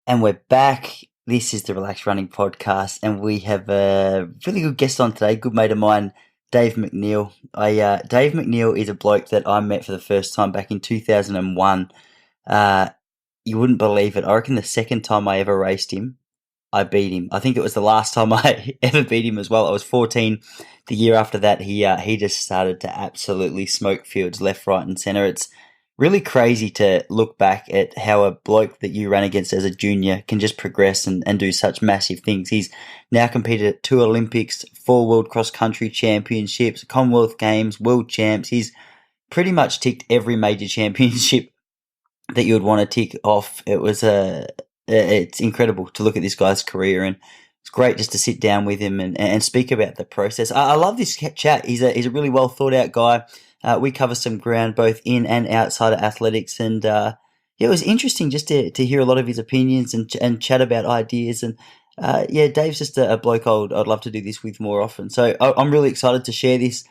And we're back. This is the Relaxed Running Podcast, and we have a really good guest on today, good mate of mine, Dave McNeill. Dave McNeill is a bloke that I met for the first time back in 2001. You wouldn't believe it. I reckon the second time I ever raced him, I beat him. I think it was the last time I ever beat him as well. I was 14. The year after that, he just started to absolutely smoke fields left, right, and centre. It's really crazy to look back at how a bloke that you ran against as a junior can just progress and do such massive things. He's now competed at 2 Olympics, 4 World Cross Country Championships, Commonwealth Games, World Champs. He's pretty much ticked every major championship that you would want to tick off. It's incredible to look at this guy's career, and it's great just to sit down with him and speak about the process. I love this chat. He's a really well thought out guy. We cover some ground both in and outside of athletics, and it was interesting just to hear a lot of his opinions and chat about ideas. And Dave's just a bloke I'd love to do this with more often. So I'm really excited to share this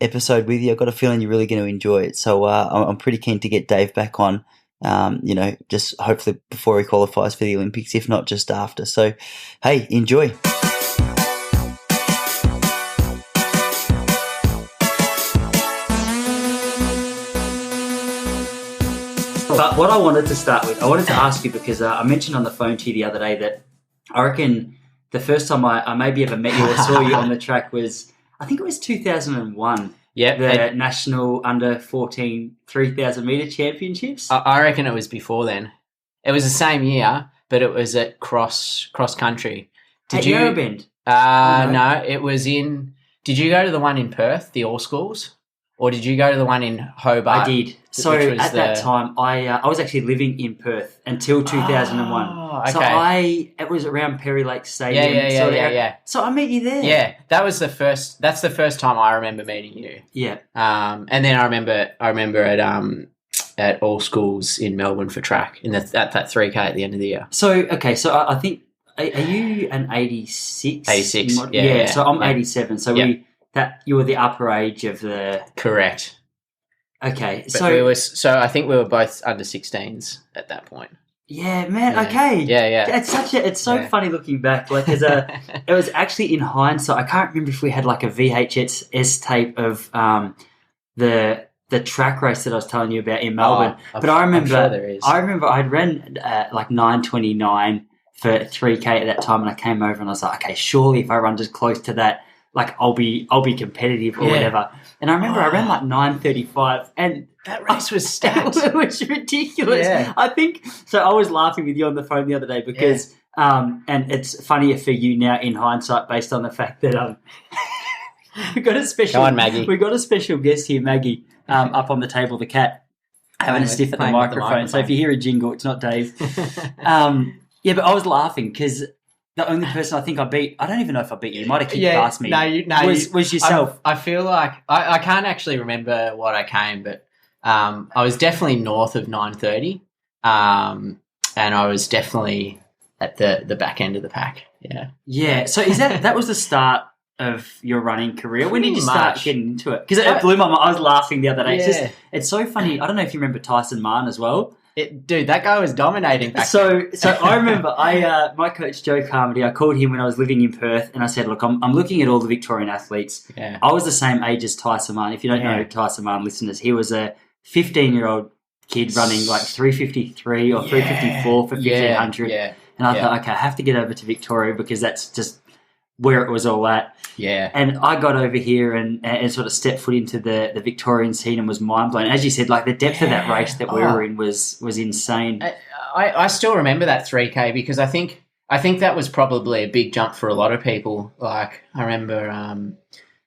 episode with you. I've got a feeling you're really going to enjoy it. So I'm pretty keen to get Dave back on. Just hopefully before he qualifies for the Olympics, if not just after. So, hey, enjoy. But what I wanted to start with, I wanted to ask you because I mentioned on the phone to you the other day that I reckon the first time I maybe ever met you or saw you on the track was, I think it was 2001. Yeah, the National Under 14 3,000 metre Championships. I reckon it was before then. It was the same year, but it was at cross country. Did you Yarrabend? No, it was in. Did you go to the one in Perth, the all schools, or did you go to the one in Hobart? I did. So at that time, I was actually living in Perth until 2001. Oh, okay. So it was around Perry Lake Stadium. Yeah. So I met you there. Yeah, that's the first time I remember meeting you. Yeah. And then I remember at all schools in Melbourne for track at that 3K at the end of the year. So I think are you an 86? 86. Yeah. So I'm 87. So you were the upper age of the. Correct. Okay, but so I think we were both under 16s at that point. Yeah, man. Yeah. Okay. Yeah. It's so funny looking back. Like it was actually in hindsight. I can't remember if we had like a VHS tape of the track race that I was telling you about in Melbourne. But I remember I'm sure there is. I remember I'd ran like 9:29 for 3K at that time, and I came over and I was like, okay, surely if I run just close to that, like I'll be competitive or whatever. And I remember I ran like 9:35, and that race was stacked. It was ridiculous. Yeah. I think so. I was laughing with you on the phone the other day because, and it's funnier for you now in hindsight, based on the fact that we got a special. Go on, Maggie. We got a special guest here, Maggie, up on the table, the cat, having a sniff at the microphone. So if you hear a jingle, it's not Dave. But I was laughing because. The only person I think I beat, I don't even know if I beat you. You might have kicked past me. Was yourself. I feel like I can't actually remember what I came, but I was definitely north of 9:30, and I was definitely at the back end of the pack. Yeah. Yeah. So is that was the start of your running career? When did you start getting into it? Because it blew my mind. I was laughing the other day. Yeah. It's so funny. I don't know if you remember Tyson Martin as well. Dude, that guy was dominating back then. So I remember my coach Joe Carmody, I called him when I was living in Perth, and I said, look, I'm looking at all the Victorian athletes. Yeah. I was the same age as Tyson Martin. If you don't know Tyson Martin, listeners, he was a 15-year-old kid running like 353 or 354 for 1500. Yeah. And I thought, okay, I have to get over to Victoria because that's just where it was all at. Yeah. And I got over here and sort of stepped foot into the Victorian scene and was mind blown. As you said, like the depth of that race that we were in was insane. I still remember that 3K because I think that was probably a big jump for a lot of people. Like I remember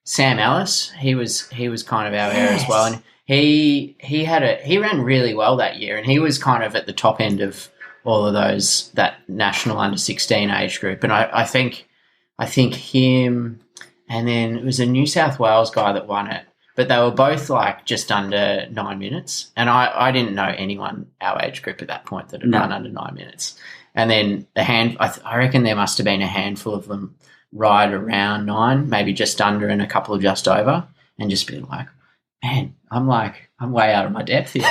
Sam Ellis, he was kind of our era as well, and he ran really well that year, and he was kind of at the top end of all of that national under 16 age group, and I think him, and then it was a New South Wales guy that won it, but they were both like just under 9 minutes, and I didn't know anyone our age group at that point that had run under 9 minutes. And then I reckon there must have been a handful of them right around 9, maybe just under and a couple of just over, and just being like, man, I'm I'm way out of my depth here.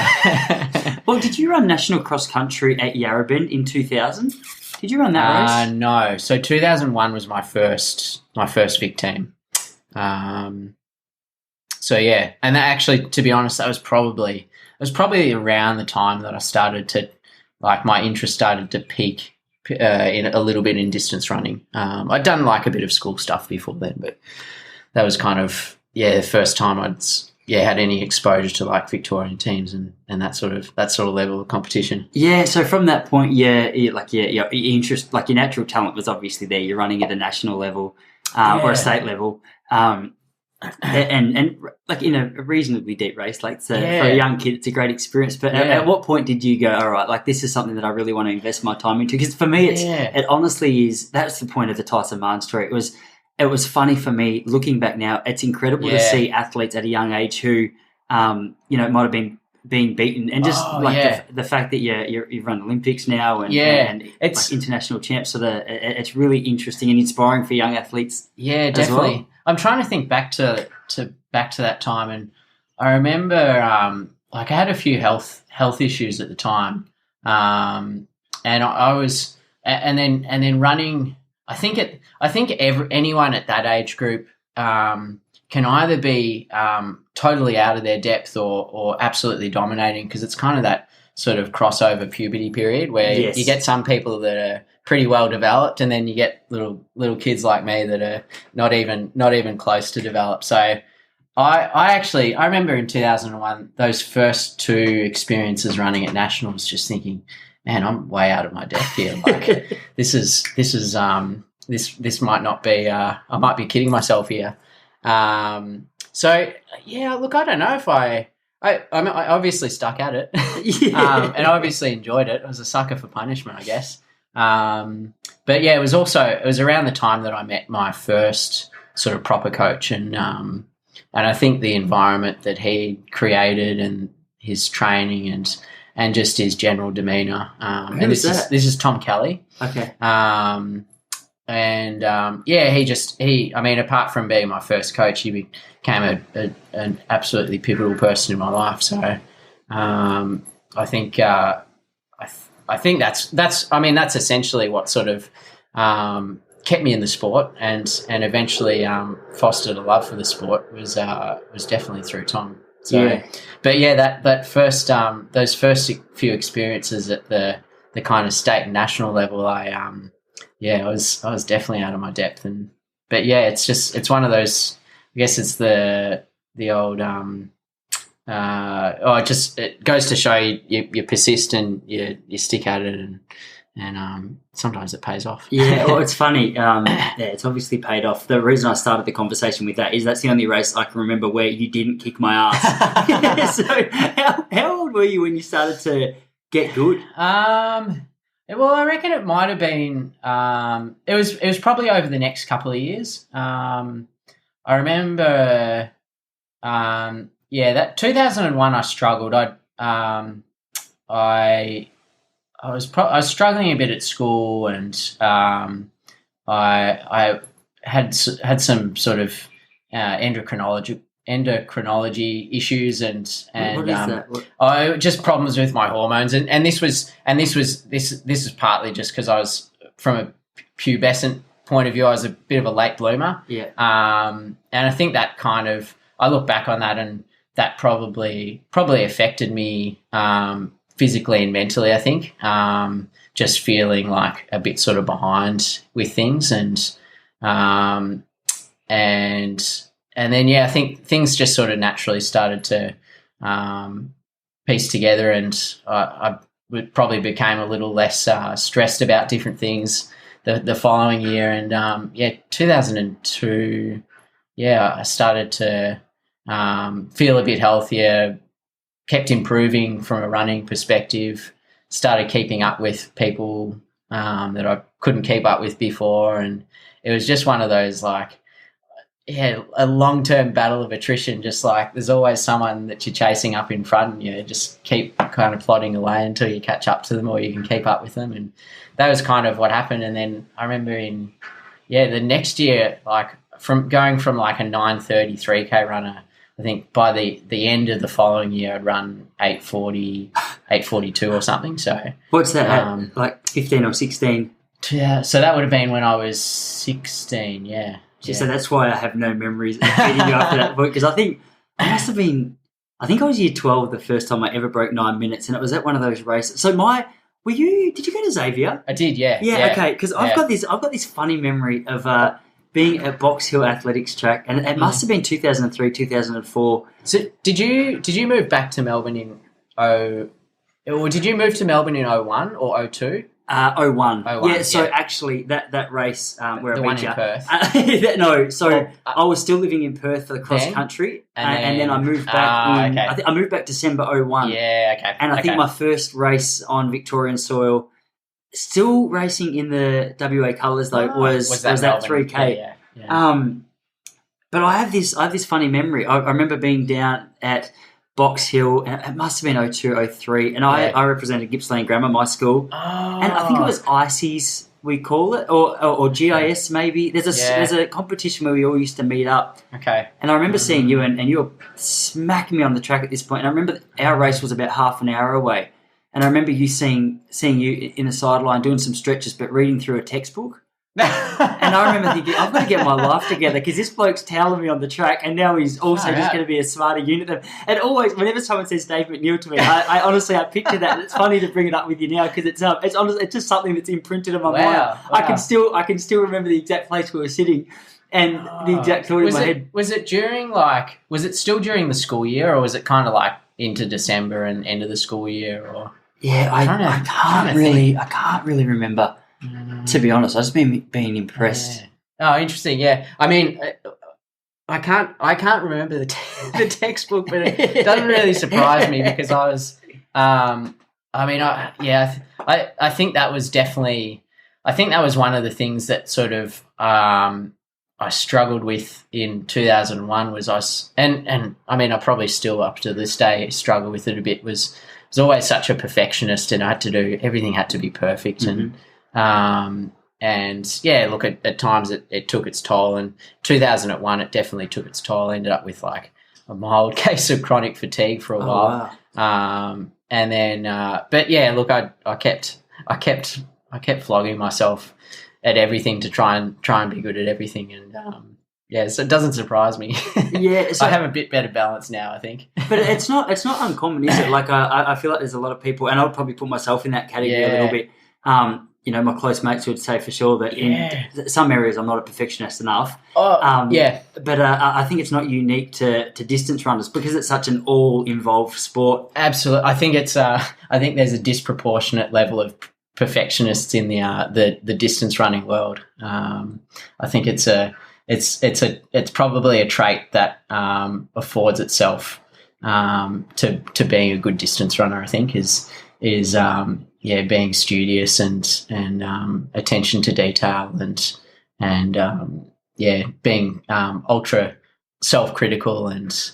Well, did you run national cross country at Yarrabin in 2000? Did you run that race? No. So 2001 was my first Vic team. So yeah, and that actually, to be honest, it was probably around the time that I started to, like, my interest started to peak in a little bit in distance running. I'd done like a bit of school stuff before then, but that was kind of the first time I'd had any exposure to like Victorian teams and that sort of level of competition. Yeah, so from that point, your interest, like your natural talent was obviously there. You're running at a national level or a state level. And like in a reasonably deep race, like for a young kid, it's a great experience. But at what point did you go, all right, like this is something that I really want to invest my time into? Because for me, it honestly is. That's the point of the Tyson Martin story. It was funny for me looking back now. It's incredible to see athletes at a young age who, might have been being beaten, and just the fact that you've run Olympics now and it's like international champs. So it's really interesting and inspiring for young athletes. Yeah, definitely. Well. I'm trying to think back to that time, and I remember like I had a few health issues at the time, and I was and then running. I think anyone at that age group can either be totally out of their depth or absolutely dominating, because it's kind of that sort of crossover puberty period where you get some people that are pretty well developed, and then you get little kids like me that are not even close to developed. So I remember in 2001 those first two experiences running at nationals, just thinking, man, I'm way out of my depth here. Like this might not be. I might be kidding myself here. So yeah, look, I don't know if I obviously stuck at it, and I obviously enjoyed it. I was a sucker for punishment, I guess. But yeah, it was around the time that I met my first sort of proper coach, and I think the environment that he created and his training and just his general demeanour. And this is Tom Kelly. Okay. Apart from being my first coach, he became an absolutely pivotal person in my life. So I think that's essentially what sort of kept me in the sport and eventually fostered a love for the sport was definitely through Tom. So, but yeah, that first those first few experiences at the kind of state and national level, I was definitely out of my depth, but it's one of those. I guess it's the old it goes to show you persist and you stick at it and sometimes it pays off. Yeah, well, it's funny. It's obviously paid off. The reason I started the conversation with that is that's the only race I can remember where you didn't kick my ass. So how old were you when you started to get good? Well, I reckon it might have been. It was probably over the next couple of years. I remember. That 2001 I struggled. I was struggling a bit at school, and I had some sort of endocrinology issues and what is that? Just problems with my hormones, and this is partly just because I was, from a pubescent point of view, I was a bit of a late bloomer. And I think that kind of, I look back on that and that probably affected me physically and mentally, I think, just feeling like a bit sort of behind with things, and then I think things just sort of naturally started to piece together, and I probably became a little less stressed about different things the following year, and 2002, I started to feel a bit healthier, kept improving from a running perspective, started keeping up with people that I couldn't keep up with before, and it was just one of those a long-term battle of attrition, just like there's always someone that you're chasing up in front and you just keep kind of plodding away until you catch up to them or you can keep up with them, and that was kind of what happened. And then I remember the next year, like from going from like a 9:33 3K runner, I I think by the end of the following year, I'd run 8:40, 8:42 or something. So what's that? Like 15 or 16? Yeah, so that would have been when I was 16. Yeah. So that's why I have no memories of beating you after that point, because I think I must have been. I think I was year 12 the first time I ever broke 9 minutes, and it was at one of those races. So did you go to Xavier? I did, yeah. Yeah, okay, because I've got this funny memory of being at Box Hill Athletics track, and it must have been 2003, 2004. So did you move back to Melbourne or did you move to Melbourne in 01 or 02? 01. 01. Yeah, so actually that race where the I one beat in you. Perth. I was still living in Perth for the cross country, and then I moved back. I moved back December 01. Yeah, okay. And I think my first race on Victorian soil, still racing in the WA colours though, was that 3K. Yeah. But I have this funny memory. I remember being down at Box Hill, and it must have been 02, 03, and I represented Gippsland Grammar, my school, and I think it was ICES, we call it, or GIS maybe. There's a competition where we all used to meet up. Okay. And I remember seeing you, and you were smacking me on the track at this point. And I remember our race was about half an hour away, and I remember you seeing you in the sideline doing some stretches, but reading through a textbook. And I remember thinking, I've got to get my life together because this bloke's toweling me on the track, and now he's also just going to be a smarter unit than. And always, whenever someone says Dave McNeill to me, I honestly picture that. And it's funny to bring it up with you now because it's just something that's imprinted in my mind. Wow. I can still remember the exact place we were sitting and the exact thought in my head. Was it still during the school year, or was it kind of like into December and end of the school year? Or I can't really remember. To be honest, I've just been impressed. Yeah. Oh, interesting. Yeah, I mean, I can't remember the textbook, but it doesn't really surprise me because I was. I think that was definitely. I think that was one of the things that sort of I struggled with in 2001 was and I mean I probably still up to this day struggle with it a bit. Was always such a perfectionist, and I had to do everything had to be perfect and. Look, at times it took its toll, and 2001 it definitely took its toll. I ended up with like a mild case of chronic fatigue for a while. Wow. I kept flogging myself at everything to try and be good at everything, and so it doesn't surprise me. Yeah, so I have a bit better balance now, I think. But it's not uncommon, is it? Like I feel like there's a lot of people, and I would probably put myself in that category a little bit. My close mates would say for sure that in some areas I'm not a perfectionist enough. But I think it's not unique to distance runners because it's such an all-involved sport. Absolutely, I think I think there's a disproportionate level of perfectionists in the distance running world. I think it's probably a trait that affords itself to being a good distance runner. I think is being studious and attention to detail and being ultra self-critical and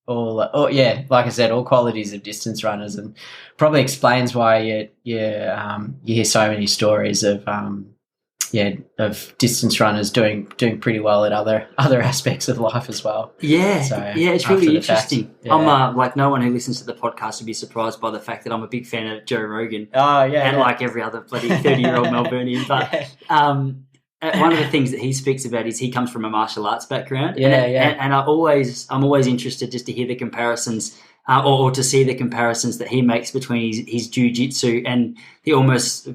like I said, all qualities of distance runners, and probably explains why you hear so many stories of distance runners doing pretty well at other aspects of life as well. It's really interesting. I'm like no one who listens to the podcast would be surprised by the fact that I'm a big fan of Joe Rogan. Like every other bloody 30-year-old Melburnian. But one of the things that he speaks about is he comes from a martial arts background. And I'm always interested just to hear the comparisons or to see the comparisons that he makes between his jiu-jitsu and the almost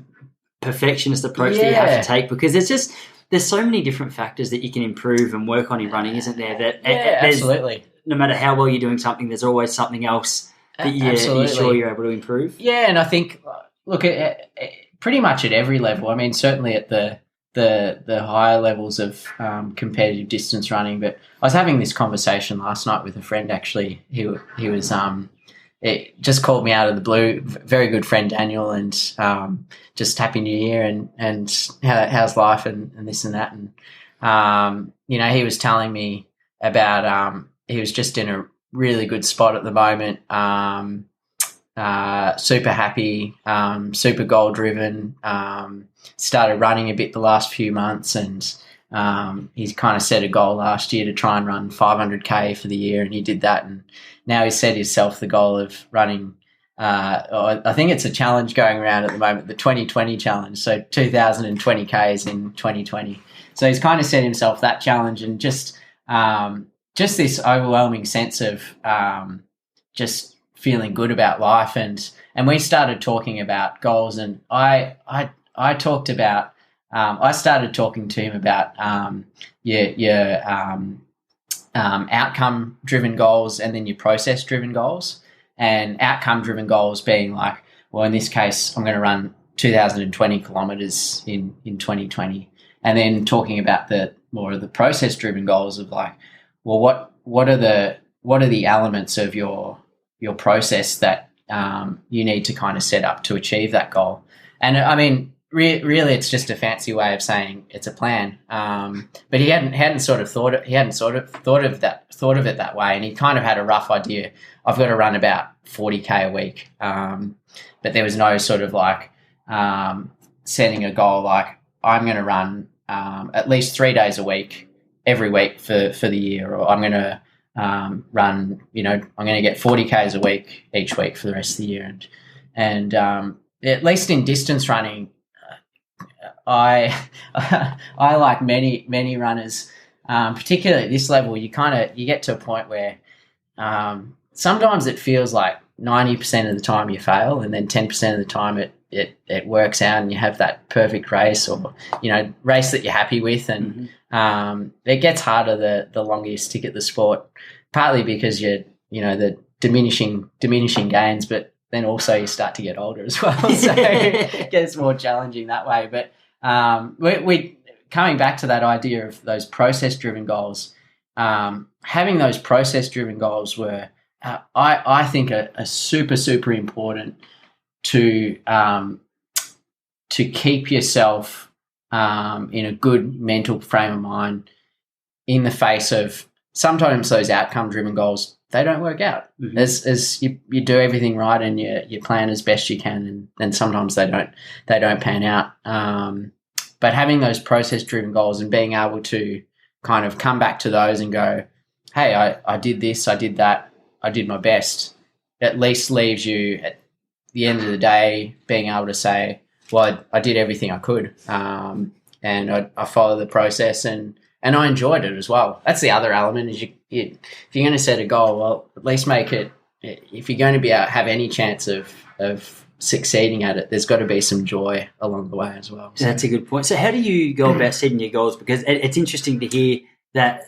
perfectionist approach that you have to take, because there's so many different factors that you can improve and work on in running, isn't there? That absolutely. No matter how well you're doing something, there's always something else that you're sure you're able to improve. Yeah, and I think look at pretty much at every level. I mean, certainly at the higher levels of competitive distance running. But I was having this conversation last night with a friend. Actually, he was it just called me out of the blue. Very good friend Daniel, and just Happy New Year and how's life and this and that. And he was telling me about he was just in a really good spot at the moment. Super happy, super goal driven. Started running a bit the last few months, and he's kind of set a goal last year to try and run 500k for the year, and he did that. And now he's set himself the goal of running. I think it's a challenge going around at the moment, the 2020 challenge. So 2,020 Ks in 2020. So he's kind of set himself that challenge, and just this overwhelming sense of just feeling good about life. And we started talking about goals, and I talked about. I started talking to him about your outcome-driven goals, and then your process-driven goals. And outcome-driven goals being like, well, in this case, I'm going to run 2,020 kilometres in 2020, and then talking about the more of the process-driven goals of like, well, what are the elements of your process that you need to kind of set up to achieve that goal? And I mean, really, it's just a fancy way of saying it's a plan. But he hadn't thought of it that way, and he kind of had a rough idea. I've got to run about 40k a week, but there was no sort of like setting a goal like I'm going to run at least 3 days a week every week for the year, or I'm going to run. I'm going to get 40k's a week each week for the rest of the year, and at least in distance running. I like many runners, particularly at this level. You get to a point where sometimes it feels like 90% of the time you fail, and then 10% of the time it works out, and you have that perfect race, or race that you're happy with, and it gets harder the longer you stick at the sport. Partly because the diminishing gains, but then also you start to get older as well, so it gets more challenging that way. But we coming back to that idea of those process-driven goals, having those process-driven goals were, I think, are super, super important to keep yourself in a good mental frame of mind in the face of sometimes those outcome-driven goals. They don't work out as you do everything right and you plan as best you can, and sometimes they don't pan out. But having those process-driven goals and being able to kind of come back to those and go, hey, I did this, I did that, I did my best, at least leaves you at the end of the day being able to say, well, I did everything I could, and I followed the process, and I enjoyed it as well. That's the other element is if you're going to set a goal, well, at least make it, if you're going to have any chance of succeeding at it, there's got to be some joy along the way as well. So. That's a good point. So how do you go about setting your goals? Because it's interesting to hear that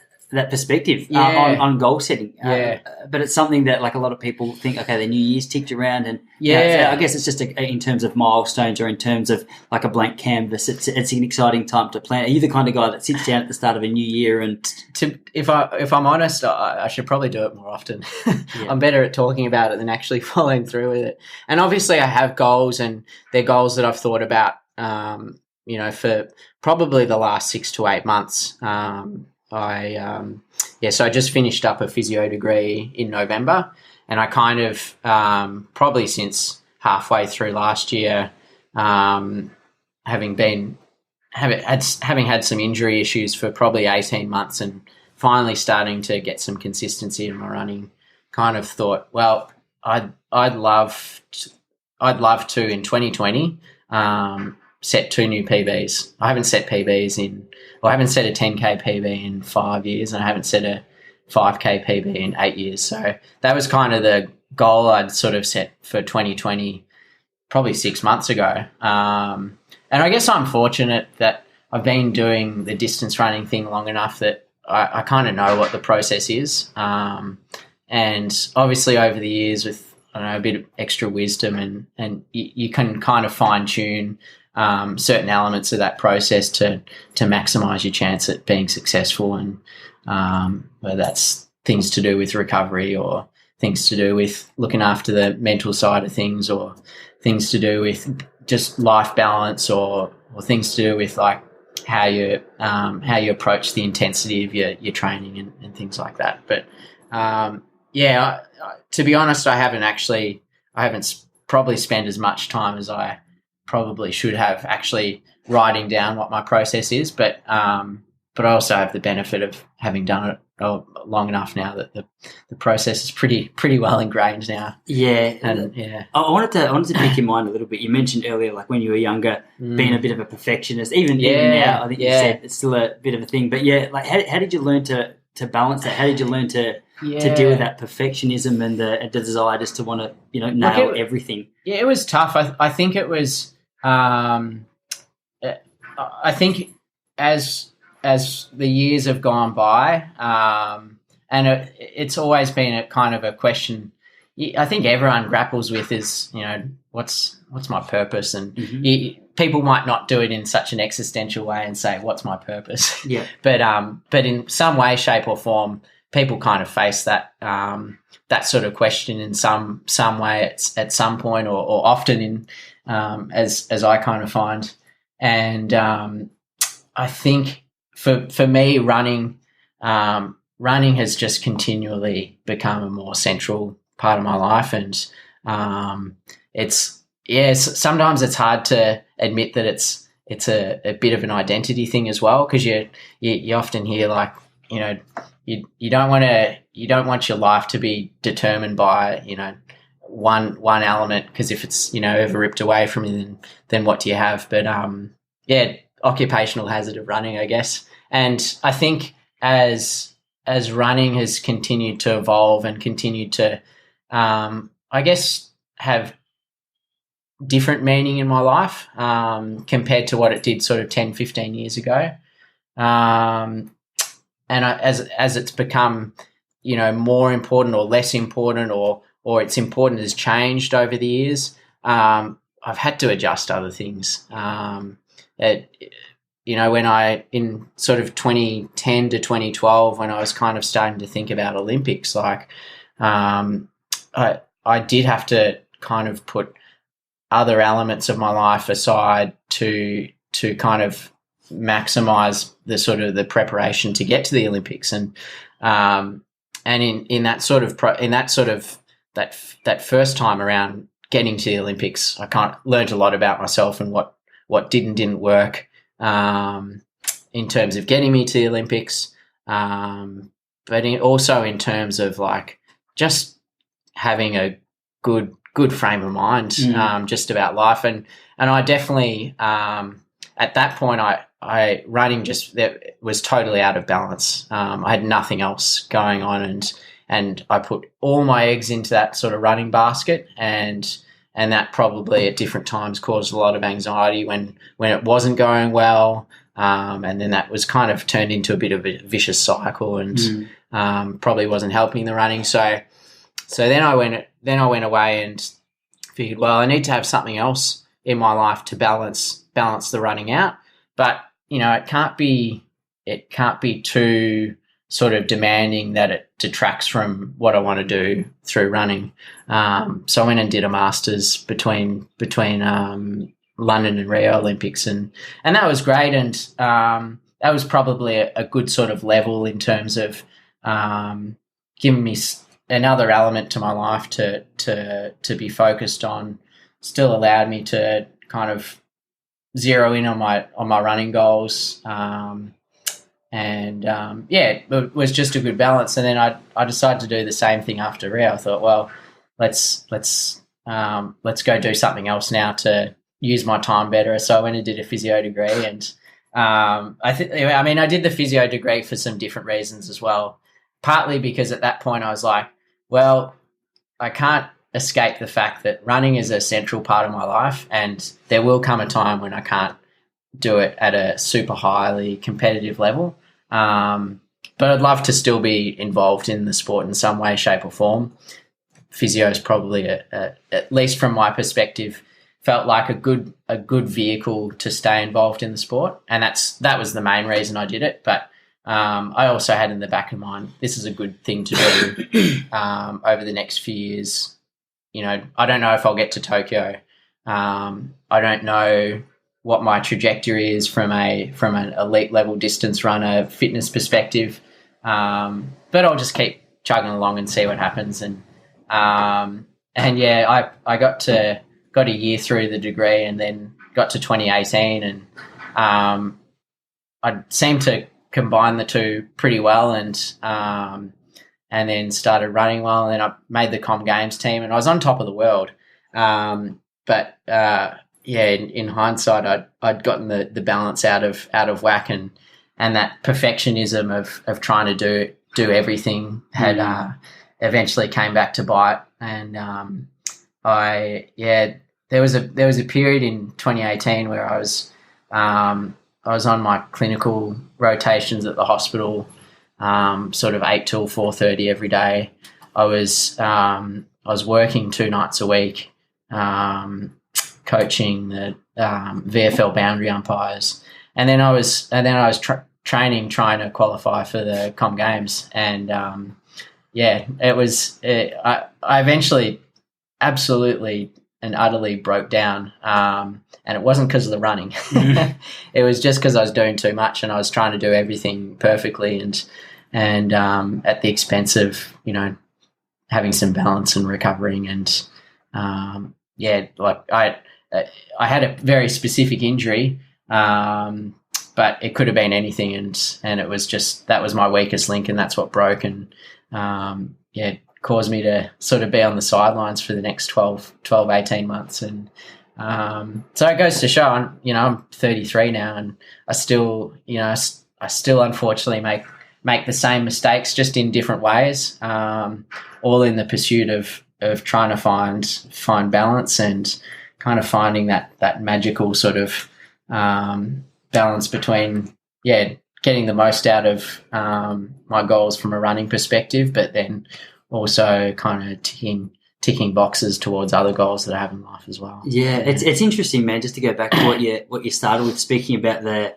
perspective on goal setting. But it's something that like a lot of people think, okay, the New Year's ticked around, and so I guess it's just in terms of milestones or in terms of like a blank canvas. It's an exciting time to plan. Are you the kind of guy that sits down at the start of a new year and? If I'm honest, I should probably do it more often. I'm better at talking about it than actually following through with it. And obviously, I have goals, and they're goals that I've thought about. For probably the last 6 to 8 months. So I just finished up a physio degree in November, and I kind of probably since halfway through last year, having had some injury issues for probably 18 months, and finally starting to get some consistency in my running, kind of thought, well, I'd love to in 2020 set 2 new PBs. I haven't set PBs I haven't set a 10K PB in 5 years, and I haven't set a 5K PB in 8 years. So that was kind of the goal I'd sort of set for 2020 probably 6 months ago. And I guess I'm fortunate that I've been doing the distance running thing long enough that I kind of know what the process is. And obviously over the years with, a bit of extra wisdom and you can kind of fine tune certain elements of that process to maximise your chance at being successful, and whether that's things to do with recovery or things to do with looking after the mental side of things, or things to do with just life balance, or things to do with like how you approach the intensity of your training and things like that. But to be honest, I haven't probably spent as much time as I probably should have actually writing down what my process is. But but I also have the benefit of having done it long enough now that the process is pretty well ingrained now. Yeah, and yeah, I wanted to pick your mind a little bit. You mentioned earlier, like when you were younger, being a bit of a perfectionist. Even now, I think you said it's still a bit of a thing. But yeah, like how did you learn to balance that? How did you learn to deal with that perfectionism and the desire just to want to nail everything? Yeah, it was tough. I think it was. I think as the years have gone by, and it's always been a kind of a question I think everyone grapples with is, what's my purpose? And people might not do it in such an existential way and say, what's my purpose? Yeah. But in some way, shape or form, people kind of face that that sort of question in some way at some point or often in as I kind of find. And I think for me, running has just continually become a more central part of my life, and sometimes it's hard to admit that it's a bit of an identity thing as well, because you often hear like you don't want your life to be determined by one element, because if it's ever ripped away from you, then what do you have? But occupational hazard of running, I guess. And I think as running has continued to evolve and continued to I guess have different meaning in my life compared to what it did sort of 10, 15 years ago. And as it's become, more important or less important, or its importance has changed over the years, I've had to adjust other things. When in sort of 2010 to 2012, when I was kind of starting to think about Olympics, like I did have to kind of put other elements of my life aside to kind of maximize the sort of the preparation to get to the Olympics. And in that sort of that first time around getting to the Olympics, I learned a lot about myself and what didn't work in terms of getting me to the Olympics, but also in terms of like just having a good frame of mind just about life. And I definitely at that point I running just was totally out of balance. I had nothing else going on, and I put all my eggs into that sort of running basket, and that probably at different times caused a lot of anxiety when it wasn't going well, and then that was kind of turned into a bit of a vicious cycle, and probably wasn't helping the running. So then I went away and figured, well, I need to have something else in my life to balance the running out. But it can't be too sort of demanding that it detracts from what I want to do through running. So I went and did a master's between London and Rio Olympics, and that was great. And that was probably a good sort of level in terms of giving me another element to my life to be focused on. Still allowed me to kind of zero in on my running goals. It was just a good balance. And then I decided to do the same thing after Rio. I thought, well, let's go do something else now to use my time better. So I went and did a physio degree, and I did the physio degree for some different reasons as well. Partly because at that point I was like, well, I can't escape the fact that running is a central part of my life, and there will come a time when I can't do it at a super highly competitive level. But I'd love to still be involved in the sport in some way, shape or form. Physio is probably, at least from my perspective, felt like a good vehicle to stay involved in the sport. And that was the main reason I did it. But I also had in the back of mind, this is a good thing to do over the next few years. I don't know if I'll get to Tokyo. I don't know what my trajectory is from an elite level distance runner fitness perspective, but I'll just keep chugging along and see what happens. And I got a year through the degree, and then got to 2018, and I seemed to combined the two pretty well, and then started running well. And then I made the Com Games team, and I was on top of the world. But in hindsight, I'd gotten the balance out of whack, and that perfectionism of trying to do everything had eventually came back to bite. And there was a period in 2018 where I was on my clinical rotations at the hospital, sort of 8 till 4:30 every day. I was working 2 nights a week, coaching the VFL boundary umpires, and then I was training, trying to qualify for the Com Games, and it was. I eventually absolutely and utterly broke down, and it wasn't because of the running. Mm-hmm. It was just because I was doing too much, and I was trying to do everything perfectly, and at the expense of having some balance and recovering. And I had a very specific injury, but it could have been anything, and it was just that was my weakest link, and that's what broke, and caused me to sort of be on the sidelines for the next 12, 18 months. And so it goes to show, I'm 33 now, and I still unfortunately make the same mistakes, just in different ways, all in the pursuit of trying to find balance and kind of finding that magical sort of balance between getting the most out of my goals from a running perspective, but then also kind of ticking boxes towards other goals that I have in life as well. Yeah, it's interesting, man. Just to go back to what you started with, speaking about the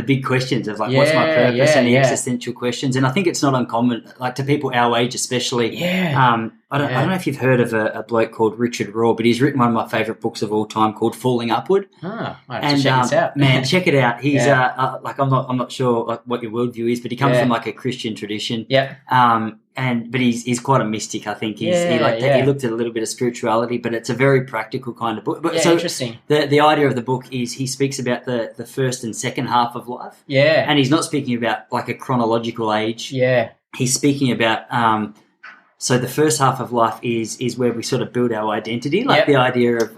big questions of what's my purpose, and the existential questions. And I think it's not uncommon, to people our age especially. Yeah. I don't know if you've heard of a bloke called Richard Raw, but he's written one of my favourite books of all time called Falling Upward. I have to check this out. Man, check it out. He's I'm not sure what your worldview is, but he comes from a Christian tradition. Yeah. But he's quite a mystic. I think he looked at a little bit of spirituality, but it's a very practical kind of book. But so interesting. The idea of the book is he speaks about the first and second half of life. Yeah. And he's not speaking about a chronological age. Yeah. He's speaking about so the first half of life is where we sort of build our identity, the idea of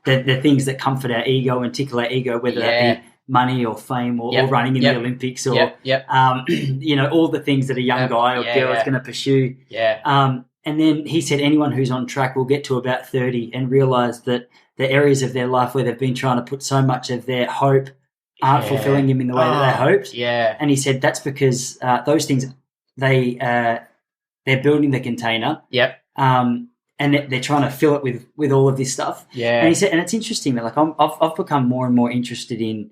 the things that comfort our ego and tickle our ego, whether that be money or fame or running in the Olympics or all the things that a young guy or girl is going to pursue. Yeah. And then he said anyone who's on track will get to about 30 and realise that the areas of their life where they've been trying to put so much of their hope aren't fulfilling them in the way that they hoped. Yeah. And he said that's because those things, they're building the container. Yep. And they're trying to fill it with all of this stuff. Yeah. And he said, and it's interesting that I've become more and more interested in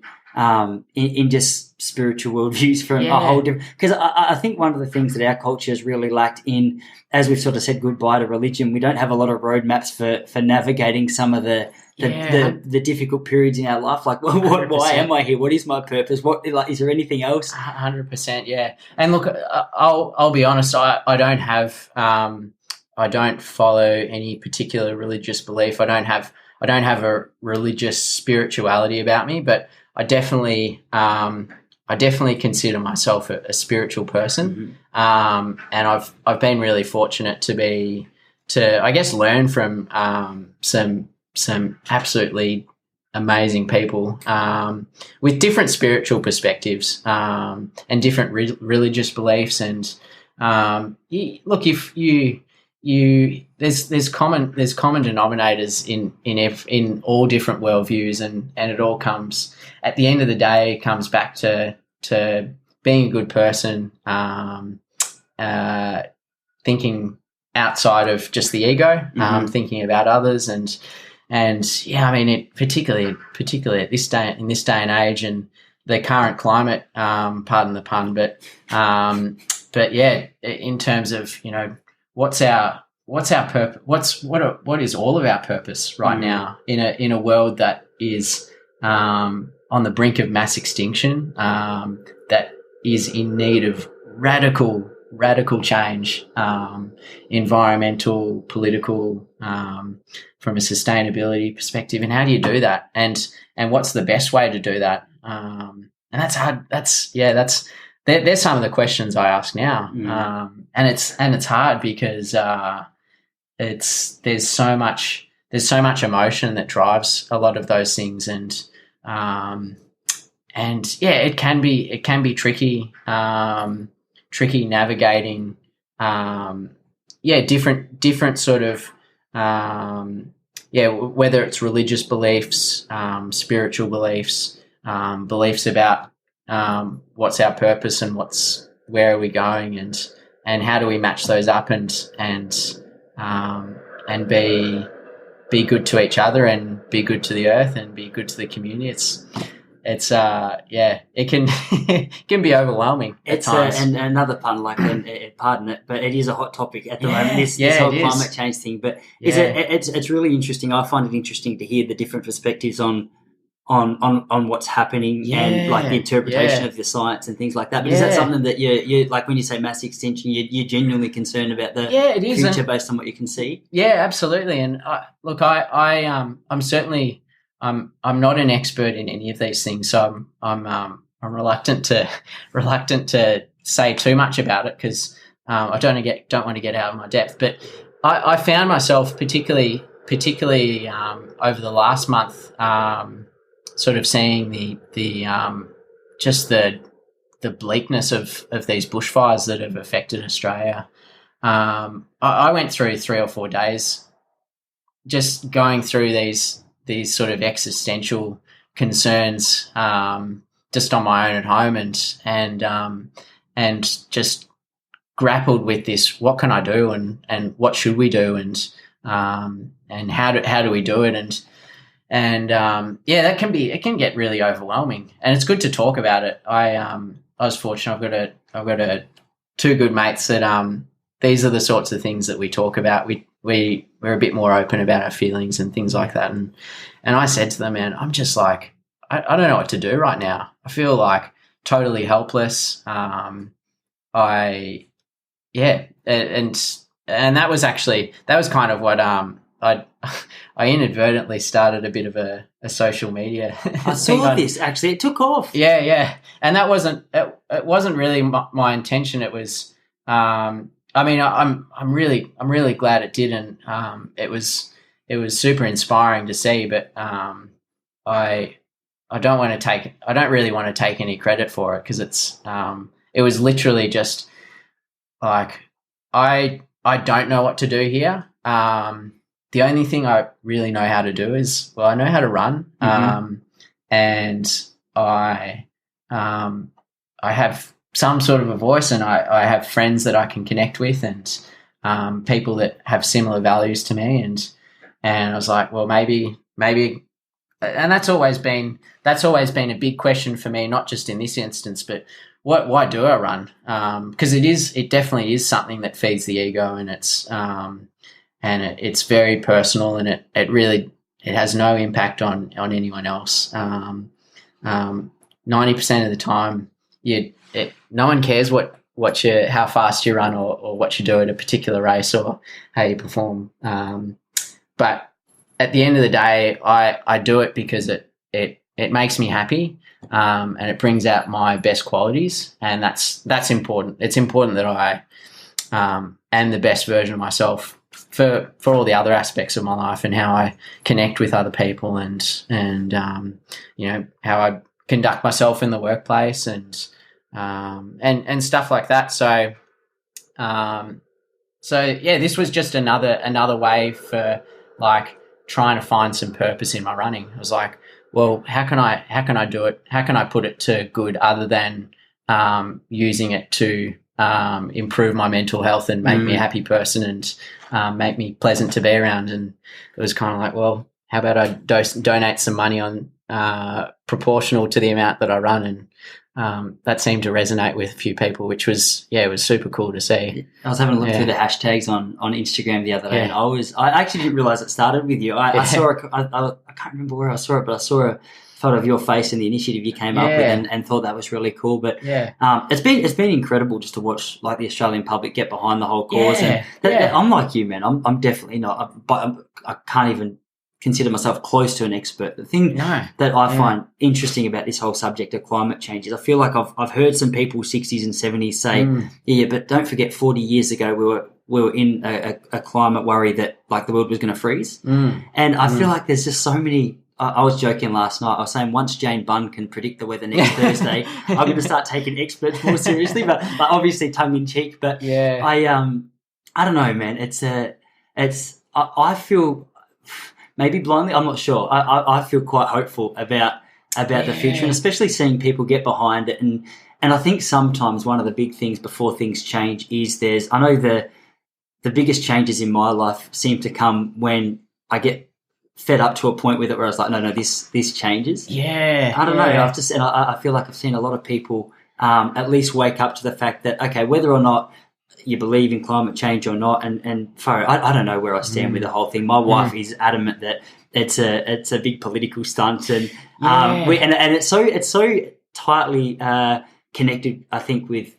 just spiritual worldviews from a whole different, because I think one of the things that our culture has really lacked in, as we've sort of said goodbye to religion, we don't have a lot of roadmaps for navigating some of the difficult periods in our life. Why am I here? What is my purpose? Is there anything else? 100%. Yeah. And look, I'll be honest. I don't have, I don't follow any particular religious belief. I don't have a religious spirituality about me, but I definitely consider myself a spiritual person. Mm-hmm. And I've been really fortunate to I guess learn from some absolutely amazing people with different spiritual perspectives and different religious beliefs. And look, if there's common denominators in all different worldviews, and it all comes at the end of the day comes back to being a good person, thinking outside of just the ego, thinking about others, and I mean, particularly at this day, in this day and age, and the current climate, pardon the pun, but yeah, in terms of what's our purpose? What is all of our purpose right now in a world that is on the brink of mass extinction, that is in need of radical change, environmental, political, from a sustainability perspective. And how do you do that? And what's the best way to do that? And that's hard. That's There's some of the questions I ask now, and it's hard because there's so much emotion that drives a lot of those things, and it can be tricky navigating different sort of whether it's religious beliefs, spiritual beliefs, beliefs about what's our purpose and where are we going, and how do we match those up and be good to each other and be good to the earth and be good to the community. It can it can be overwhelming at times. And another pun, pardon it, but it is a hot topic at the moment. This whole climate change thing. But it's really interesting. I find it interesting to hear the different perspectives on what's happening and like the interpretation of the science and things like that. But is that something that you like when you say mass extinction, you're genuinely concerned about the future based on what you can see? Yeah, absolutely. And I'm certainly. I'm not an expert in any of these things, so I'm reluctant to say too much about it because I don't want to get out of my depth. But I found myself particularly over the last month, sort of seeing the bleakness of these bushfires that have affected Australia. I went through 3 or 4 days just going through these sort of existential concerns just on my own at home and just grappled with this, what can I do and what should we do and how do we do it and it can get really overwhelming, and it's good to talk about it. I was fortunate. I've got 2 good mates that these are the sorts of things that we talk about. We're a bit more open about our feelings and things like that. And I said to them, man, I'm just like, I don't know what to do right now. I feel like totally helpless. And that was kind of what I inadvertently started a bit of a social media. I saw this actually. It took off. Yeah. And that wasn't really my intention. It was, I'm really glad it did, and it was super inspiring to see. But I don't really want to take any credit for it because it was literally just like I don't know what to do here. The only thing I really know how to do is I know how to run, and I have some sort of a voice, and I have friends that I can connect with and people that have similar values to me. And I was like, well, maybe, and that's always been a big question for me, not just in this instance, but why do I run? Because it definitely is something that feeds the ego, and it's very personal, and it has no impact on anyone else. 90% of the time, no one cares how fast you run or what you do at a particular race or how you perform. But at the end of the day, I do it because it makes me happy, and it brings out my best qualities, and that's important. It's important that I am the best version of myself for all the other aspects of my life and how I connect with other people and how I conduct myself in the workplace and stuff like that. So this was just another way for like trying to find some purpose in my running. I was like, well, how can I do it? How can I put it to good other than using it to improve my mental health and make me a happy person and make me pleasant to be around? And it was kind of like, well, how about I donate some money on proportional to the amount that I run, and that seemed to resonate with a few people, which was it was super cool to see. I was having a look through the hashtags on Instagram the other day, and I actually didn't realize it started with you. I saw I can't remember where I saw it, but I saw a photo of your face and the initiative you came up with, and thought that was really cool. But it's been incredible just to watch like the Australian public get behind the whole cause. And I'm like you, man. I'm definitely not, but I can't even consider myself close to an expert. The thing that I find interesting about this whole subject of climate change is I feel like I've heard some people 60s and 70s say, yeah, but don't forget 40 years ago we were in a climate worry that like the world was going to freeze. And I feel like there's just so many. I was joking last night. I was saying once Jane Bunn can predict the weather next Thursday, I'm going to start taking experts more seriously, but obviously tongue in cheek. But I don't know, man. I feel maybe blindly, I'm not sure. I feel quite hopeful about the future, and especially seeing people get behind it. And I think sometimes one of the big things before things change is I know the biggest changes in my life seem to come when I get fed up to a point with it where I was like, no, this changes. Yeah. I don't know. I feel like I've seen a lot of people at least wake up to the fact that, okay, whether or not you believe in climate change or not, and I don't know where I stand with the whole thing. My wife is adamant that it's a big political stunt, and it's so tightly connected, I think, with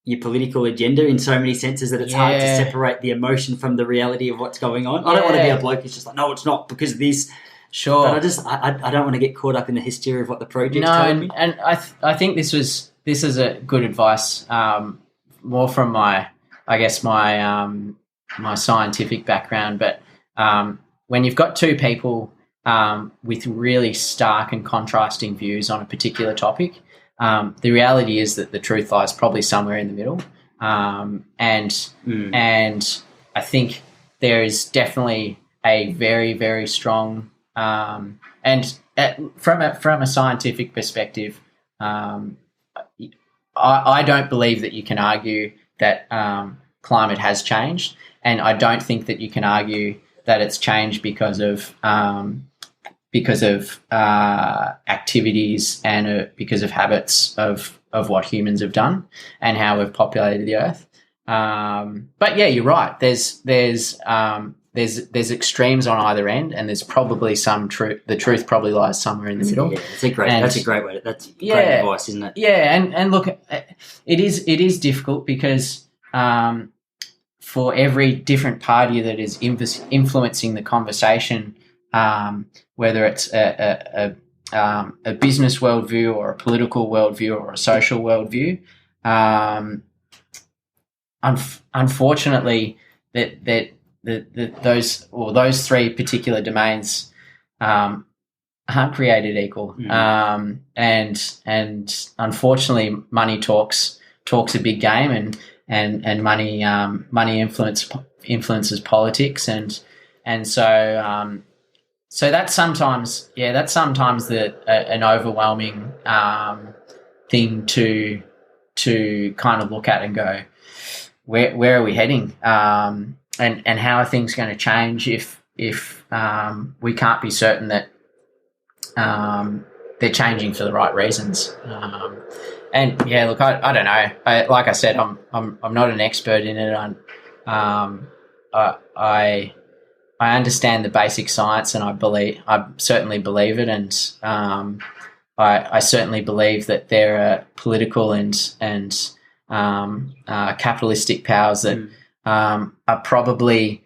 your political agenda in so many senses that it's hard to separate the emotion from the reality of what's going on. I don't want to be a bloke who's just like, no, it's not because of this. Sure. But I don't want to get caught up in the hysteria of what the project's telling me. And I think this is a good advice, more from my scientific background. But when you've got two people with really stark and contrasting views on a particular topic, the reality is that the truth lies probably somewhere in the middle. And I think there is definitely a very, very strong from a scientific perspective, I don't believe that you can argue that climate has changed, and I don't think that you can argue that it's changed because of activities and because of habits of what humans have done and how we've populated the earth. But yeah, you're right. There's extremes on either end, and there's probably some truth. The truth probably lies somewhere in the middle. Yeah, that's great advice, isn't it? Yeah, and look, it is difficult because for every different party that is influencing the conversation, whether it's a business worldview or a political worldview or a social worldview, unfortunately, those three particular domains aren't created equal, and unfortunately, money talks a big game, and money influences politics, and so that's sometimes an overwhelming thing to kind of look at and go, where are we heading? And how are things going to change if we can't be certain that they're changing for the right reasons? And yeah, look, I don't know. Like I said, I'm not an expert in it. I understand the basic science, and I certainly believe it, and I certainly believe that there are political and capitalistic powers that are probably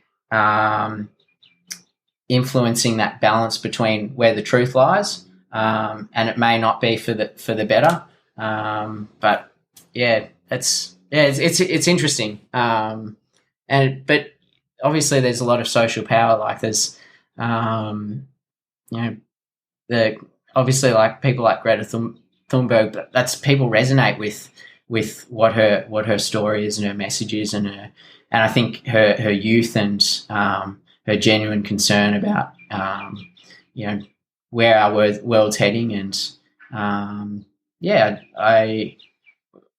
influencing that balance between where the truth lies, and it may not be for the better. But yeah, it's interesting. But obviously there's a lot of social power. Like there's, obviously like people like Greta Thunberg, but that's people resonate with what her story is and her message is, and I think her youth and her genuine concern about where our world's heading, and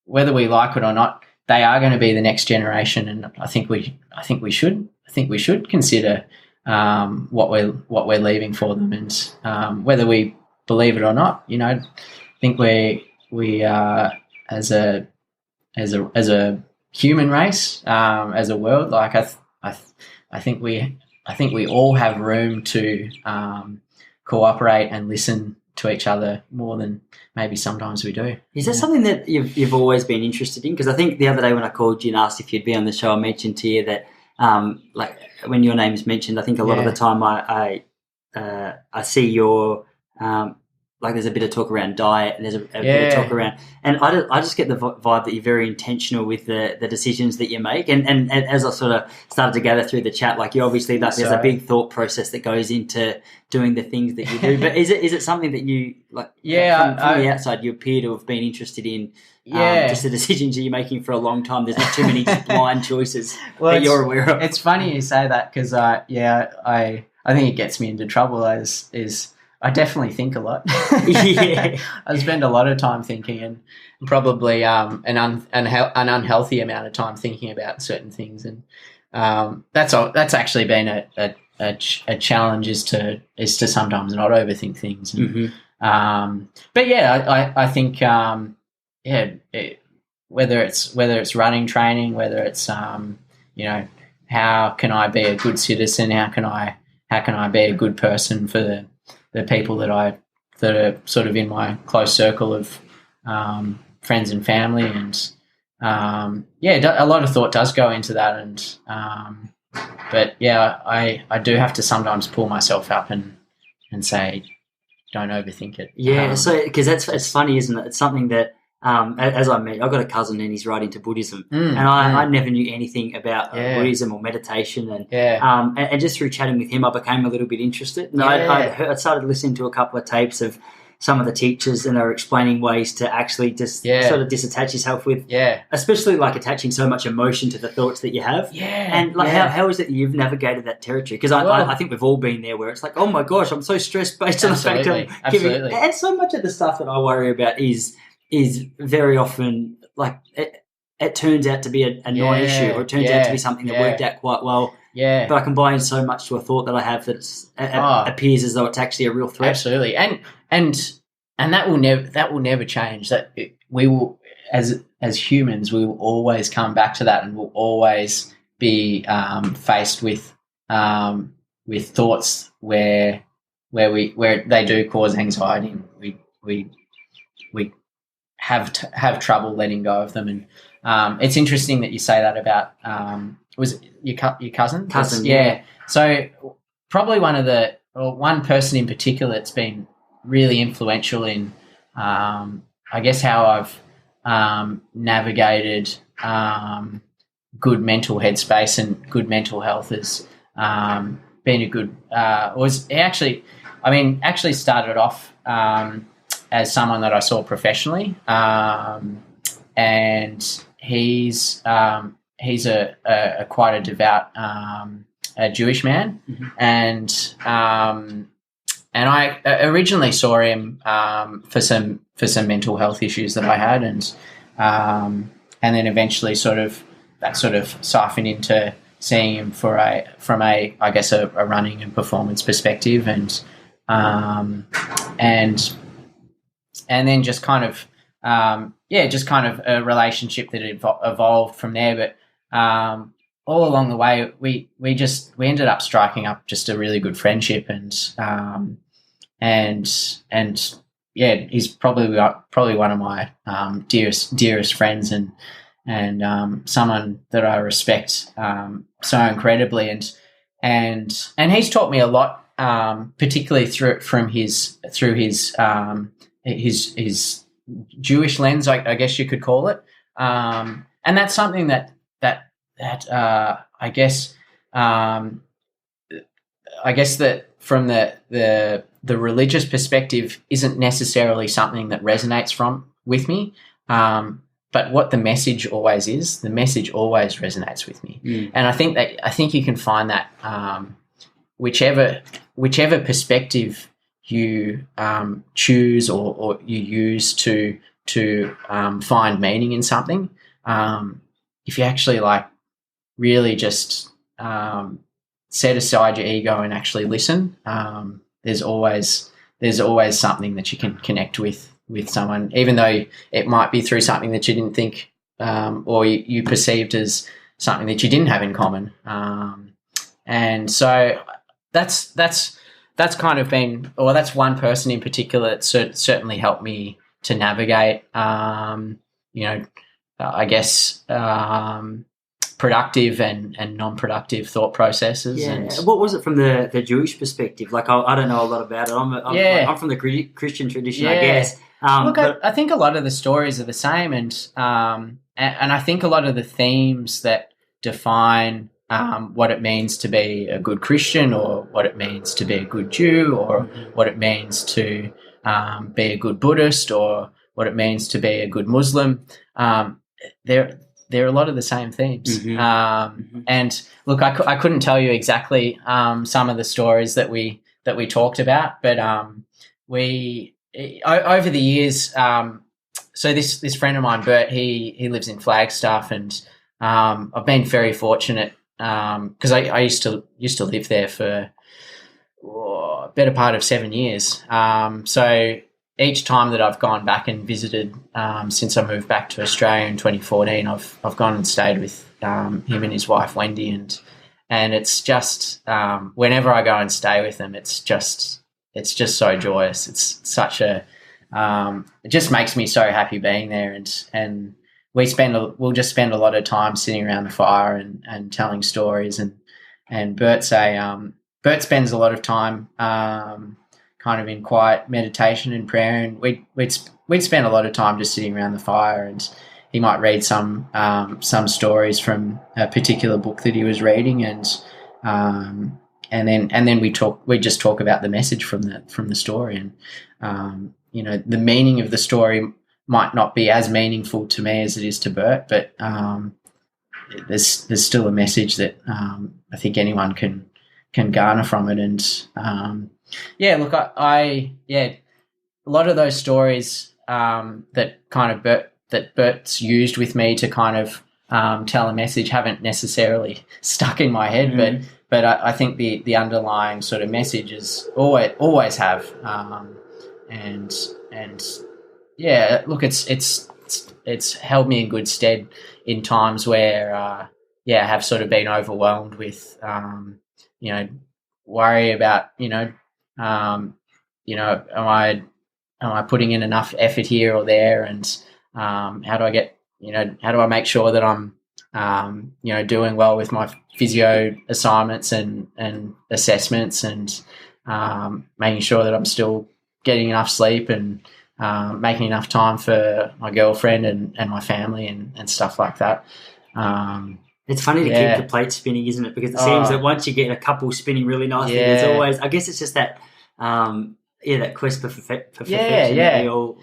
whether we like it or not, they are going to be the next generation, and I think we should consider what we're leaving for them, and whether we believe it or not, I think we as a human race, as a world, like I think we all have room to cooperate and listen to each other more than maybe sometimes we do. Is that something that you've always been interested in? Because I think the other day when I called you and asked if you'd be on the show, I mentioned to you that like when your name's mentioned, I think a lot of the time I I see your like there's a bit of talk around diet, and there's a bit of talk around, and I just get the vibe that you're very intentional with the decisions that you make, and as I sort of started to gather through the chat, like you obviously there's a big thought process that goes into doing the things that you do. But is it something that you like? Yeah, from the outside, you appear to have been interested in. Just the decisions you're making for a long time. There's not too many just blind choices that you're aware of. It's funny you say that because I think it gets me into trouble. Is I definitely think a lot. I spend a lot of time thinking, and probably an unhealthy amount of time thinking about certain things, and that's actually been a challenge is to sometimes not overthink things. And, but yeah, I think whether it's running training, whether it's how can I be a good citizen, how can I be a good person for the people that are sort of in my close circle of friends and family, and a lot of thought does go into that, and but yeah, I do have to sometimes pull myself up and say, don't overthink it. Yeah, so because it's funny, isn't it? It's something that as I met, I've got a cousin and he's right into Buddhism, and I never knew anything about Buddhism or meditation, and just through chatting with him, I became a little bit interested. And I started listening to a couple of tapes of some of the teachers, and they were explaining ways to actually just sort of disattach yourself with, especially like attaching so much emotion to the thoughts that you have. And like how is it that you've navigated that territory? Because I think we've all been there where it's like, oh my gosh, I'm so stressed based on the fact of giving. And so much of the stuff that I worry about is very often like it turns out to be a non-issue, or it turns out to be something that worked out quite well. But I can buy in so much to a thought that I have that it appears as though it's actually a real threat. Absolutely, and that will never change. That we will, as humans, we will always come back to that, and we'll always be faced with thoughts where they do cause anxiety. We have trouble letting go of them, and it's interesting that you say that about was it your cousin? Yeah. So probably one person in particular that's been really influential in I guess how I've navigated good mental headspace and good mental health has been a good actually started off as someone that I saw professionally, and he's a quite a devout a Jewish man, and I originally saw him for some mental health issues that I had, and then eventually sort of siphoned into seeing him from a running and performance perspective, and then just kind of a relationship that evolved from there. But all along the way, we ended up striking up just a really good friendship, and he's probably one of my dearest friends, and someone that I respect so incredibly, and he's taught me a lot, particularly through his Jewish lens, I guess you could call it, and that's something that I guess that from the religious perspective isn't necessarily something that resonates with me, but what the message always is, the message always resonates with me, and I think you can find that whichever perspective you choose or you use to find meaning in something, if you actually really just set aside your ego and actually listen, there's always something that you can connect with someone, even though it might be through something that you didn't think or you perceived as something that you didn't have in common, and so that's kind of been, or that's one person in particular that certainly helped me to navigate, I guess, productive and non-productive thought processes. Yeah. And What was it from the Jewish perspective? Like, I don't know a lot about it. I'm from the Christian tradition, I guess. Look, I think a lot of the stories are the same, and I think a lot of the themes that define what it means to be a good Christian, or what it means to be a good Jew, or what it means to be a good Buddhist, or what it means to be a good Muslim. They're a lot of the same themes. And look, I couldn't tell you exactly some of the stories that we talked about, but over the years, so this friend of mine, Bert, he lives in Flagstaff, and I've been very fortunate because I used to live there for a better part of 7 years. So each time that I've gone back and visited since I moved back to Australia in 2014, I've gone and stayed with him and his wife Wendy, and it's just whenever I go and stay with them, it's just so joyous. It's such a it just makes me so happy being there, and we'll just spend a lot of time sitting around the fire and telling stories, and Bert spends a lot of time kind of in quiet meditation and prayer, and we'd spend a lot of time just sitting around the fire, and he might read some stories from a particular book that he was reading, and then we just talk about the message from the story, and the meaning of the story might not be as meaningful to me as it is to Bert, but there's still a message that I think anyone can garner from it, and look, a lot of those stories that kind of that Bert's used with me to kind of tell a message haven't necessarily stuck in my head, but I think the underlying sort of message is always have, and look, it's held me in good stead in times where I have sort of been overwhelmed with worry about am I putting in enough effort here or there, and how do I make sure that I'm doing well with my physio assignments and assessments, and making sure that I'm still getting enough sleep, and making enough time for my girlfriend and my family and stuff like that. It's funny to keep the plate spinning, isn't it? Because it seems that once you get a couple spinning really nicely, it's always, I guess it's just that, that quest for perfection that we all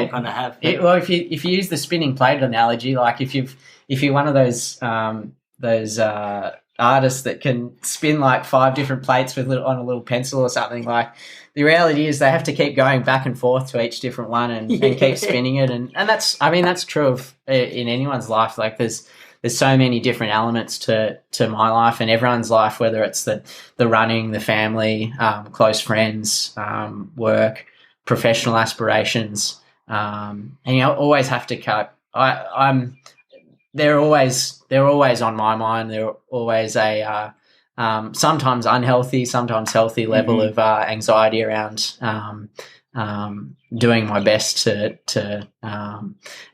kind of have. Well, if you use the spinning plate analogy, like if you're one of those artists that can spin like 5 different plates on a little pencil or something, like the reality is they have to keep going back and forth to each different one and keep spinning it, and that's true of in anyone's life. Like there's so many different elements to my life and everyone's life, whether it's the running, the family, close friends, work, professional aspirations, and always have to cope. They're always on my mind. They're always a sometimes unhealthy, sometimes healthy level of anxiety around doing my best to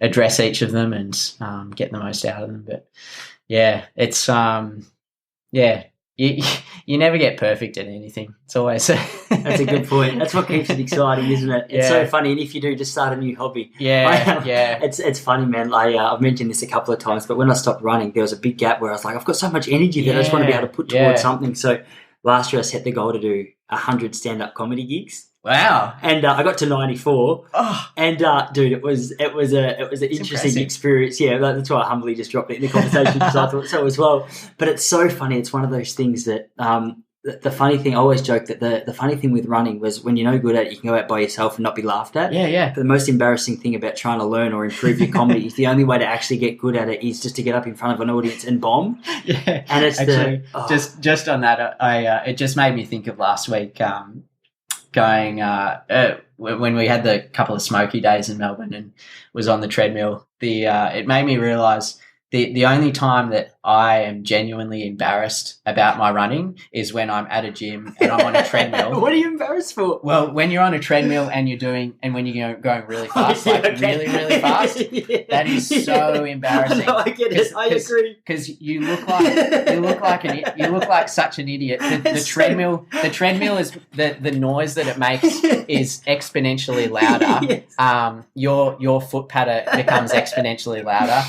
address each of them and get the most out of them. But it's you never get perfect at anything. It's always that's a good point. That's what keeps it exciting, isn't it? It's so funny. And if you do just start a new hobby, it's funny, man. I've mentioned this a couple of times, but when I stopped running, there was a big gap where I was like, I've got so much energy that I just want to be able to put towards something. So last year I set the goal to do 100 stand-up comedy gigs. Wow! And I got to 94. Oh. And dude, it was an interesting experience. Yeah, that's why I humbly just dropped it in the conversation because I thought so as well. But it's so funny. It's one of those things that the funny thing, I always joke that the funny thing with running was when you're no good at it, you can go out by yourself and not be laughed at. Yeah. But the most embarrassing thing about trying to learn or improve your comedy is the only way to actually get good at it is just to get up in front of an audience and bomb. Yeah, and it's actually, just on that, it just made me think of last week. Going when we had the couple of smoky days in Melbourne and was on the treadmill, it made me realise The only time that I am genuinely embarrassed about my running is when I'm at a gym and I'm on a treadmill. What are you embarrassed for? Well, when you're on a treadmill and when you're going really fast, really, really fast, that is so embarrassing. No, I get it. I agree. Because you look like such an idiot. The treadmill is the noise that it makes is exponentially louder. Yes. Your foot patter becomes exponentially louder.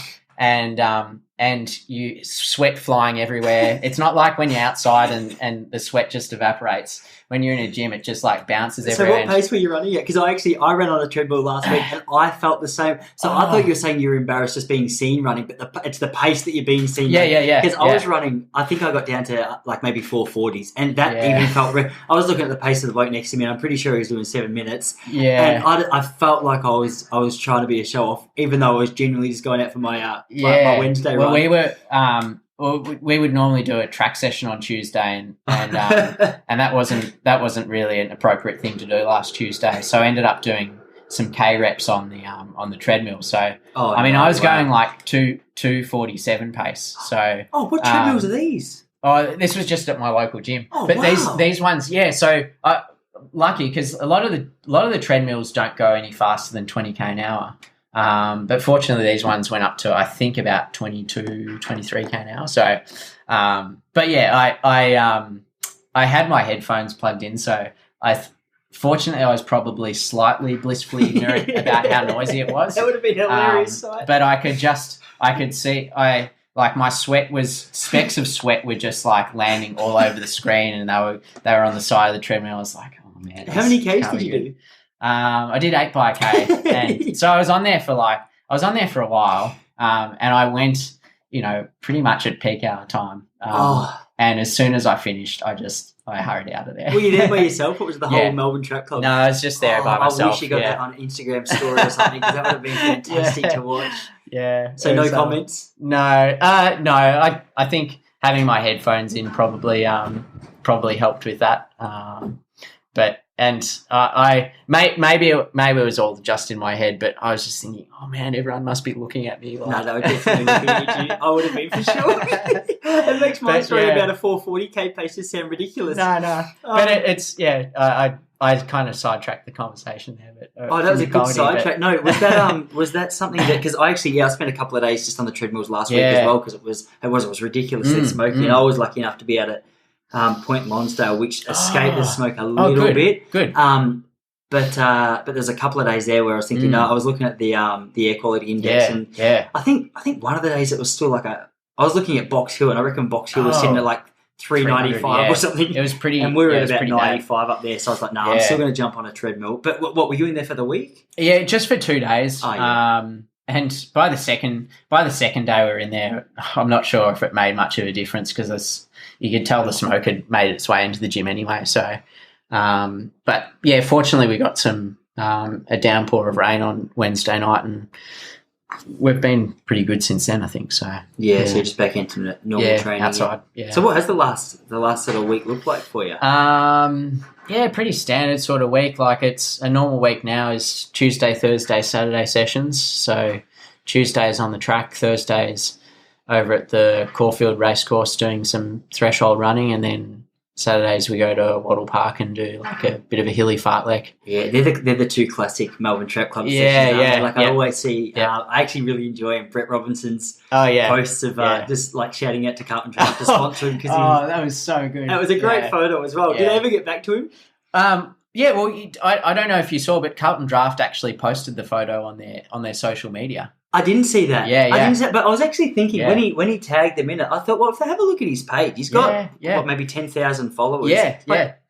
And you sweat flying everywhere. It's not like when you're outside and the sweat just evaporates. When you're in a gym, it just like bounces everywhere. So what pace were you running at? Because I ran on a treadmill last week and I felt the same. So I thought you were saying you were embarrassed just being seen running, but it's the pace that you're being seen. Yeah. Because I was running, I think I got down to like maybe 4:40s, and that even felt. I was looking at the pace of the bloke next to me, and I'm pretty sure he was doing 7 minutes. Yeah, and I felt like I was trying to be a show off, even though I was genuinely just going out for my my Wednesday run. We would normally do a track session on Tuesday, and that wasn't really an appropriate thing to do last Tuesday. So I ended up doing some K reps on the treadmill. So I was going like 2:47 pace. So what treadmills are these? Oh, this was just at my local gym. These ones, yeah. So lucky because a lot of the treadmills don't go any faster than 20k an hour. But fortunately, these ones went up to, I think, about 22, 23k an hour. So, but yeah, I had my headphones plugged in. So fortunately, I was probably slightly blissfully ignorant about how noisy it was. That would have been hilarious. But I could see, my specks of sweat were just like landing all over the screen, and they were on the side of the treadmill. I was like, oh man. How many Ks did you do? I did 8 by K, and so I was on there for a while, and I went, pretty much at peak hour time. And as soon as I finished, I hurried out of there. Were you there by yourself, or was it the whole Melbourne Track Club? No, I was just there by myself. I wish you got that on Instagram story or something, because that would have been fantastic to watch. Yeah. So no comments? No. I think having my headphones in probably helped with that. Maybe it was all just in my head, but I was just thinking, oh man, everyone must be looking at me. No, they were definitely looking at you. I would have been for sure. It makes my story about a 440k pace just sound ridiculous. No. But I kind of sidetracked the conversation there. But that was a good sidetrack. No, was that something that, because I spent a couple of days just on the treadmills last week as well, because it was ridiculously smoky, and I was lucky enough to be at Point Lonsdale, which escaped the smoke a little bit. Good. But there's a couple of days there where I was thinking, I was looking at the air quality index, and I think one of the days it was still like I was looking at Box Hill, and I reckon Box Hill was sitting at like 395 or something. It was pretty, and we were at about 95 up there. So I was like, I'm still going to jump on a treadmill. But what were you in there for the week? Yeah, just for 2 days. Oh, yeah. And by the second day we were in there, I'm not sure if it made much of a difference, because you could tell the smoke had made its way into the gym anyway. So, but yeah, fortunately we got a downpour of rain on Wednesday night, and we've been pretty good since then, I think. So so you're just back into normal training outside. Yeah. So what has the last sort of week looked like for you? Pretty standard sort of week. Like, it's a normal week now is Tuesday, Thursday, Saturday sessions. So Tuesdays on the track, Thursdays over at the Caulfield Racecourse doing some threshold running, and then Saturdays we go to Wattle Park and do like a bit of a hilly fartlek. Yeah, they're the two classic Melbourne Track Club sessions. I always see. I actually really enjoy Brett Robinson's posts of just like shouting out to Carlton Draft to sponsor him. That was so good. That was a great photo as well. Did they ever get back to him? I don't know if you saw, but Carlton Draft actually posted the photo on their social media. I didn't see that. Yeah. I didn't see that, but I was actually thinking when he tagged them in it, I thought, well, if they have a look at his page, he's got maybe 10,000 followers. Yeah.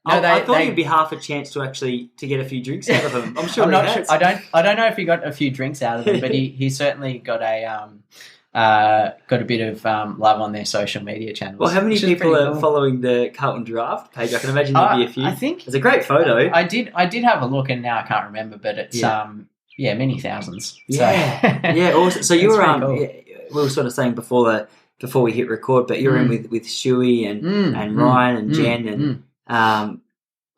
I thought he'd be half a chance to get a few drinks out of him. I'm sure. I'm not sure. I don't know if he got a few drinks out of them, but he certainly got a bit of love on their social media channels. Well, how many people are following the Carlton Draft page? I can imagine there'd be a few. I think it's a great photo. I did have a look, and now I can't remember, but it's many thousands. Awesome. So you were cool. We were sort of saying before we hit record, but you were in with Stewie and Ryan and Jen and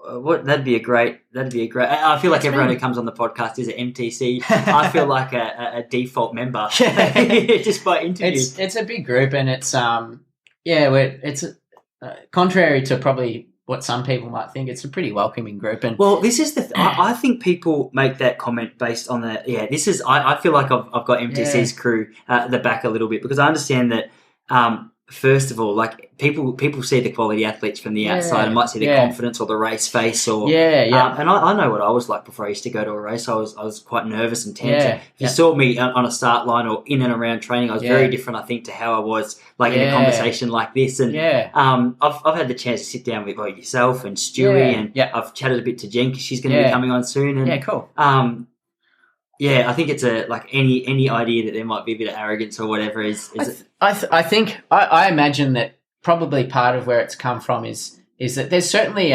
What that'd be a great. I feel like everyone who comes on the podcast is an MTC. I feel like a default member just by interview. It's a big group, and it's it's contrary to probably what some people might think. It's a pretty welcoming group, and well, this is the. I think people make that comment based on the. Yeah, this is. I feel like I've got MTC's crew at the back a little bit because I understand that. First of all, like people see the quality athletes from the outside and might see the confidence or the race face or and I know what I was like before I used to go to a race. I was quite nervous and tense. If you saw me on a start line or in and around training, I was very different, I think, to how I was like in a conversation like this. And I've had the chance to sit down with like yourself and Stewie and I've chatted a bit to Jen because she's going to be coming on soon. And, cool. I think it's any idea that there might be a bit of arrogance or whatever is. I imagine that probably part of where it's come from is that there's certainly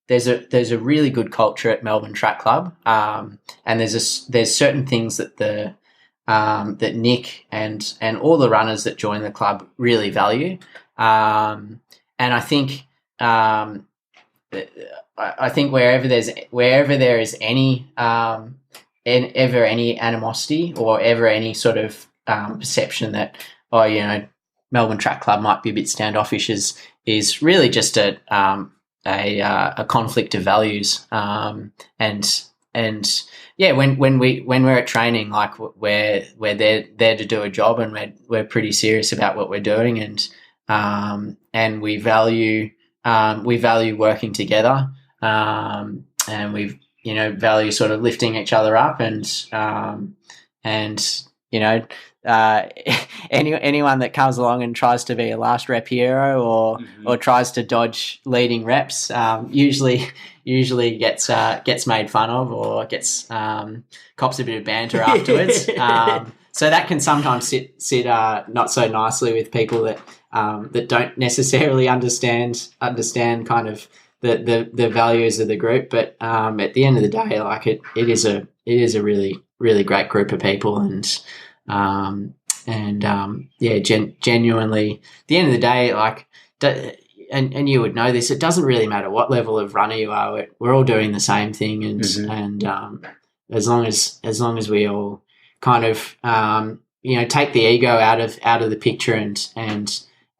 there's a really good culture at Melbourne Track Club, and there's certain things that that Nick and all the runners that join the club really value, and I think wherever there is any ever any animosity or ever any sort of perception that Melbourne Track Club might be a bit standoffish is really just a conflict of values, when we're at training, like we're there to do a job, and we're pretty serious about what we're doing, and we value working together, and we value sort of lifting each other up, and anyone that comes along and tries to be a last rep hero or tries to dodge leading reps usually gets made fun of or gets cops a bit of banter afterwards. So that can sometimes sit not so nicely with people that don't necessarily understand kind of the values of the group, but at the end of the day, like it is a really, really great group of people, genuinely, at the end of the day, like, and you would know this, it doesn't really matter what level of runner you are. We're all doing the same thing, and as long as we all kind of take the ego out of the picture and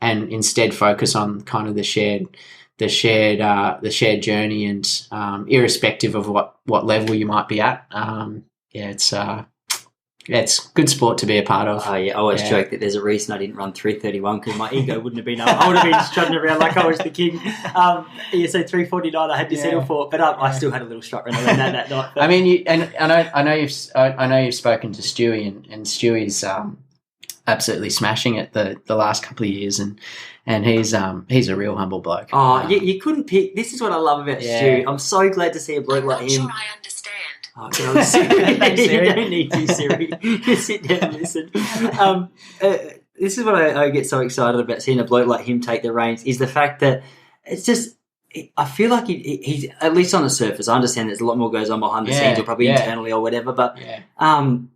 instead focus on kind of the shared journey, and irrespective of what level you might be at, it's good sport to be a part of. I always joke that there's a reason I didn't run 3:31 because my ego wouldn't have been up. I would have been strutting around like I was the king. So 3:49 I had to settle for, but I still had a little strut run around that night. But. I mean, I know you've spoken to Stewie, and Stewie's absolutely smashing it the last couple of years, and he's a real humble bloke. You couldn't pick. This is what I love about Stewie. I'm so glad to see a bloke like him. Sure, I understand. Thanks, Siri. You don't need to, Siri. Just sit down and listen. This is what I get so excited about seeing a bloke like him take the reins, is the fact that it's just, I feel like he's, at least on the surface, I understand there's a lot more goes on behind the scenes or probably internally or whatever, but when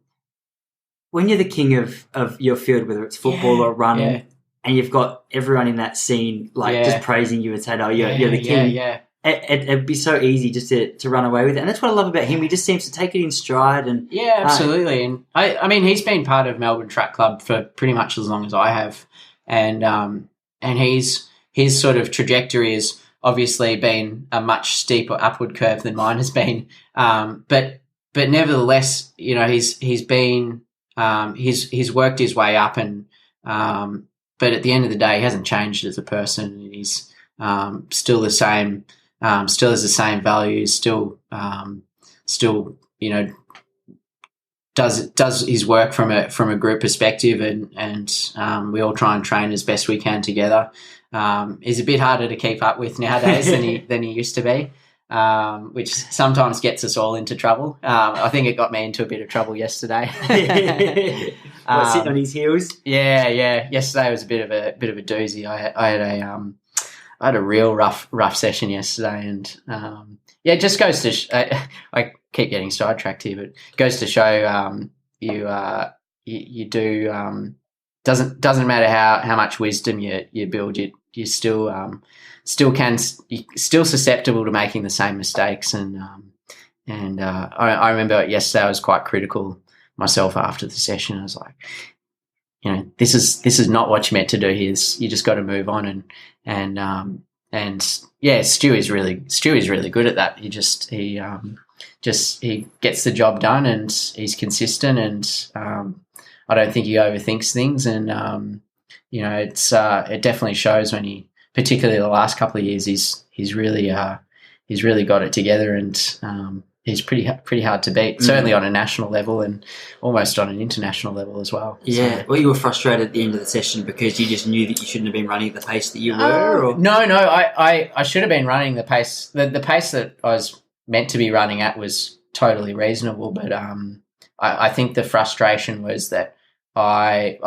you're the king of your field, whether it's football or running, and you've got everyone in that scene just praising you and saying, "Oh, you're the king." It'd be so easy just to run away with it, and that's what I love about him. He just seems to take it in stride, and absolutely. And I mean, he's been part of Melbourne Track Club for pretty much as long as I have, and his sort of trajectory has obviously been a much steeper upward curve than mine has been. But nevertheless, he's been he's worked his way up, and but at the end of the day, he hasn't changed as a person. He's still the same. Still has the same values. Still, does his work from a group perspective, and we all try and train as best we can together. He's a bit harder to keep up with nowadays than he used to be, which sometimes gets us all into trouble. I think it got me into a bit of trouble yesterday. Sitting on his heels. Yeah. Yesterday was a bit of a doozy. I had a real rough session yesterday, and it just goes to I keep getting sidetracked here, but it goes to show you do doesn't matter how much wisdom you build, you still susceptible to making the same mistakes. And I remember yesterday I was quite critical myself after the session. I was like, this is not what you're meant to do here. You just got to move on. And Stu is really good at that. He gets the job done, and he's consistent, and I don't think he overthinks things. And it definitely shows when he, particularly the last couple of years, he's really got it together, and he's pretty hard to beat, certainly on a national level and almost on an international level as well. Yeah. So, well, you were frustrated at the end of the session because you just knew that you shouldn't have been running at the pace that you were? Or? No, I should have been running the pace. The pace that I was meant to be running at was totally reasonable, but I think the frustration was that I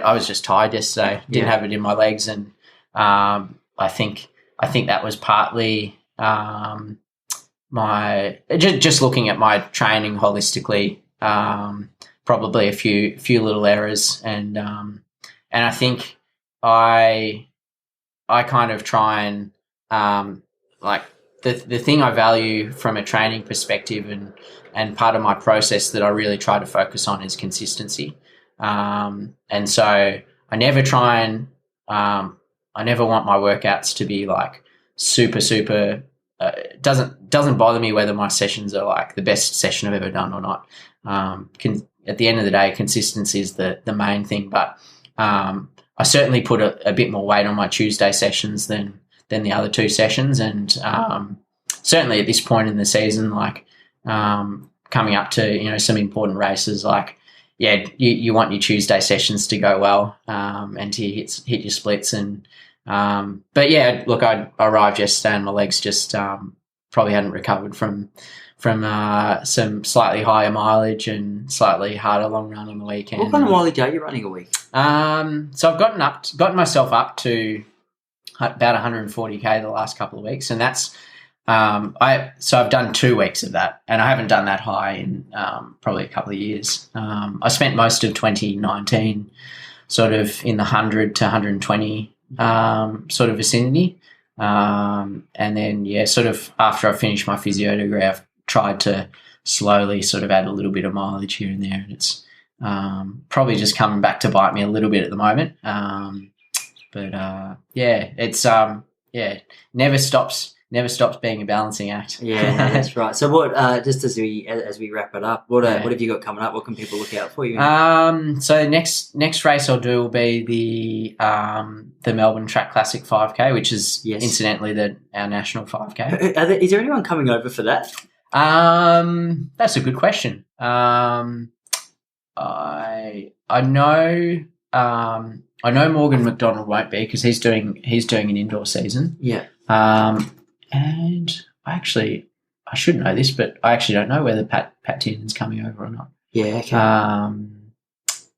was just tired yesterday. Didn't have it in my legs, and I think that was partly my just looking at my training holistically, probably a few little errors, and I think I kind of try and like the thing I value from a training perspective, and part of my process that I really try to focus on is consistency, and so I never try and I never want my workouts to be like super. It doesn't bother me whether my sessions are like the best session I've ever done or not. At the end of the day, consistency is the main thing. But I certainly put a bit more weight on my Tuesday sessions than the other two sessions, and certainly at this point in the season, like coming up to some important races, like you want your Tuesday sessions to go well, and to hit your splits. And but yeah, look, I arrived yesterday and my legs just probably hadn't recovered from some slightly higher mileage and slightly harder long run on the weekend. What kind of mileage are you running a week? So I've gotten myself up to about 140k the last couple of weeks, and that's so I've done 2 weeks of that, and I haven't done that high in probably a couple of years. I spent most of 2019 sort of in the 100 to 120 sort of vicinity, and then sort of after I finished my physio degree, I've tried to slowly sort of add a little bit of mileage here and there, and it's probably just coming back to bite me a little bit at the moment. But it's never stops being a balancing act. Yeah, no, that's right. So what? Just as we wrap it up, what have you got coming up? What can people look out for you? So next race I'll do will be the Melbourne Track Classic 5K, which is incidentally our national 5K. Is there anyone coming over for that? That's a good question. I know. I know Morgan McDonald won't be because he's doing an indoor season. Yeah. And I should know this, but I actually don't know whether Pat Tiernan's coming over or not. Yeah. Okay.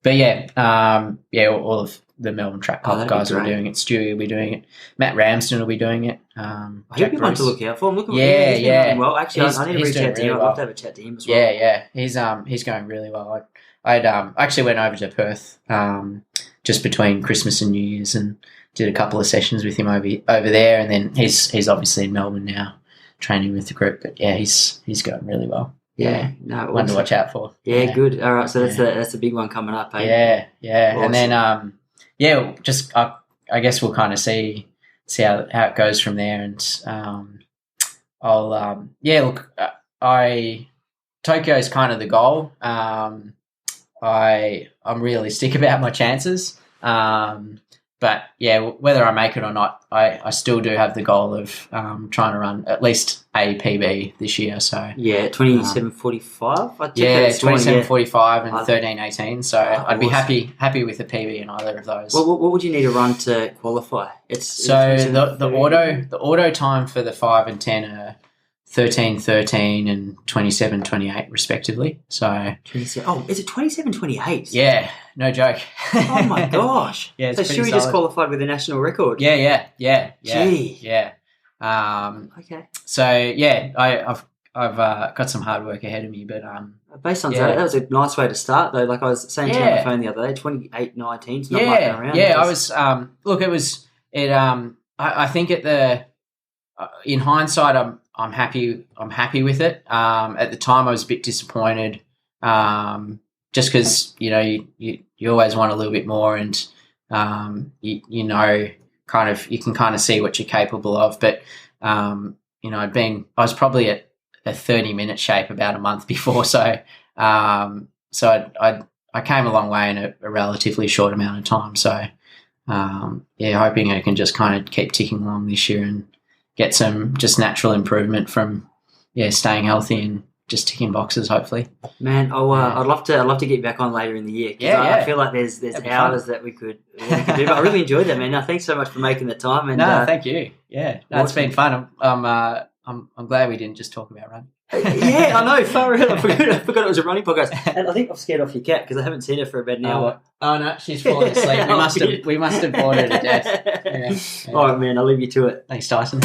But all of the Melbourne Track Club guys will be doing it. Stewie will be doing it. Matt Ramsden will be doing it. He'll be one to look out for. I'm looking. Well, actually, I need to reach out to him. I'd love to have a chat to him as well. Yeah. He's going really well. I actually went over to Perth just between Christmas and New Year's and did a couple of sessions with him over there, and then he's obviously in Melbourne now training with the group. But yeah, he's going really well. Yeah, no, one to watch out for. Yeah, good. All right, so that's a big one coming up. Eh? Yeah, awesome. And then just I guess we'll kind of see how it goes from there, and I'll Tokyo's kind of the goal. I'm realistic about my chances. But yeah, whether I make it or not, I still do have the goal of trying to run at least a PB this year. So yeah, 27:45. 27:45 and 13:18. So I'd be happy with a PB in either of those. What would you need to run to qualify? The auto time for the 5 and 10 are 13:13 and 27:28 respectively. So 27. Oh, is it 27:28? Yeah, no joke. Oh my gosh! Yeah, so Shuey just qualified with a national record. Yeah. Gee. Yeah. Okay. So yeah, I've got some hard work ahead of me, but based on that was a nice way to start though. Like I was saying to you on the phone the other day, 28:19. Not mucking around. Yeah, I was. Look, it I think in hindsight, I'm happy with it. At the time, I was a bit disappointed, just because you always want a little bit more, and you can kind of see what you're capable of. But I was probably at a 30-minute shape about a month before, so I came a long way in a relatively short amount of time. So hoping I can just kind of keep ticking along this year and get some just natural improvement from staying healthy and just ticking boxes, hopefully. Man, I'd love to get you back on later in the year. I feel like there's hours that we could do. But I really enjoyed that, man. No, thanks so much for making the time. And thank you. Yeah, it's been fun. I'm glad we didn't just talk about running. Yeah, I know. Far out. I forgot it was a running podcast. And I think I've scared off your cat because I haven't seen her for about an hour. Oh no, she's fallen asleep. We must have bored her to death. Yeah. All right, man. I'll leave you to it. Thanks, Tyson.